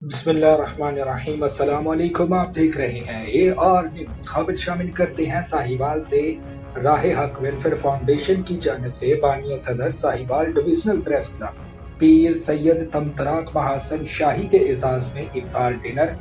بسم اللہ الرحمن الرحیم۔ السلام علیکم، آپ دیکھ رہے ہیں AR نیوز۔ خبر شامل کرتے ہیں ساہیوال سے۔ راہ حق ویلفیئر فاؤنڈیشن کی جانب سے بانی صدر ساہیوال ڈویژنل پریس کلب پیر سید تمطراق محسن شاہی کے اعزاز میں افطار ڈنر،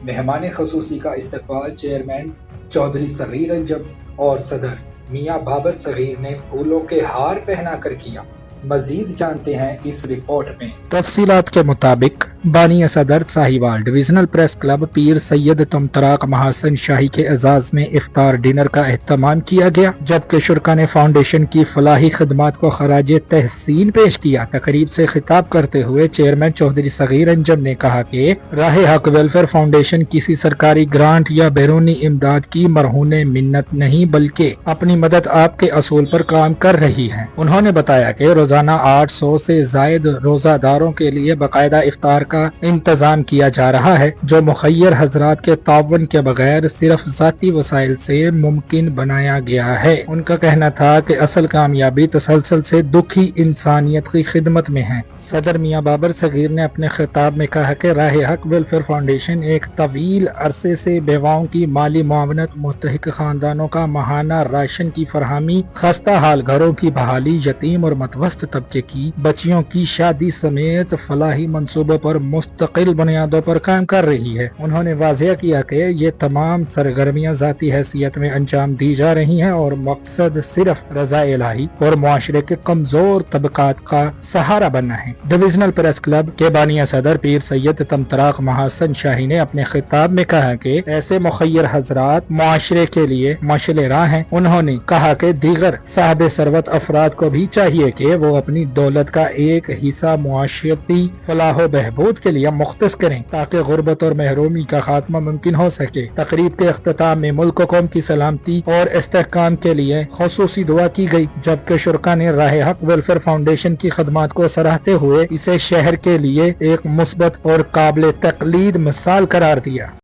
مہمان خصوصی کا استقبال چیئرمین چودھری صغیر انجم اور صدر میاں بابر صغیر نے پھولوں کے ہار پہنا کر کیا۔ مزید جانتے ہیں اس رپورٹ میں۔ تفصیلات کے مطابق بانی صدر ساہیوال ڈویژنل پریس کلب پیر سید تمطراق محسن شاہی کے اعزاز میں افطار ڈنر کا اہتمام کیا گیا، جبکہ شرکا نے فاؤنڈیشن کی فلاحی خدمات کو خراج تحسین پیش کیا۔ تقریب سے خطاب کرتے ہوئے چیئرمین چودھری صغیر انجم نے کہا کہ راہ حق ویلفیئر فاؤنڈیشن کسی سرکاری گرانٹ یا بیرونی امداد کی مرہون منت نہیں، بلکہ اپنی مدد آپ کے اصول پر کام کر رہی ہے۔ انہوں نے بتایا کہ روزانہ 800 سے زائد روزہ داروں کے لیے باقاعدہ افطار کا انتظام کیا جا رہا ہے، جو مخیر حضرات کے تعاون کے بغیر صرف ذاتی وسائل سے ممکن بنایا گیا ہے۔ ان کا کہنا تھا کہ اصل کامیابی تسلسل سے دکھی انسانیت کی خدمت میں ہے۔ صدر میاں بابر صغیر نے اپنے خطاب میں کہا کہ راہ حق ویلفیئر فاؤنڈیشن ایک طویل عرصے سے بیواؤں کی مالی معاونت، مستحق خاندانوں کا ماہانہ راشن کی فراہمی، خستہ حال گھروں کی بحالی، یتیم اور متوسط طبقے کی بچیوں کی شادی سمیت فلاحی منصوبوں پر مستقل بنیادوں پر کام کر رہی ہے۔ انہوں نے واضح کیا کہ یہ تمام سرگرمیاں ذاتی حیثیت میں انجام دی جا رہی ہیں اور مقصد صرف رضا الہی اور معاشرے کے کمزور طبقات کا سہارا بننا ہے۔ ڈویژنل پریس کلب کے بانی صدر پیر سید تمطراق محسن شاہی نے اپنے خطاب میں کہا کہ ایسے مخیر حضرات معاشرے کے لیے مشعل راہ ہیں۔ انہوں نے کہا کہ دیگر صاحب ثروت افراد کو بھی چاہیے کہ وہ اپنی دولت کا ایک حصہ معاشرتی فلاح و بہبود کے لیے مختص کریں تاکہ غربت اور محرومی کا خاتمہ ممکن ہو سکے۔ تقریب کے اختتام میں ملک و قوم کی سلامتی اور استحکام کے لیے خصوصی دعا کی گئی، جبکہ شرکا نے راہ حق ویلفیئر فاؤنڈیشن کی خدمات کو سراہتے ہوئے اسے شہر کے لیے ایک مثبت اور قابل تقلید مثال قرار دیا۔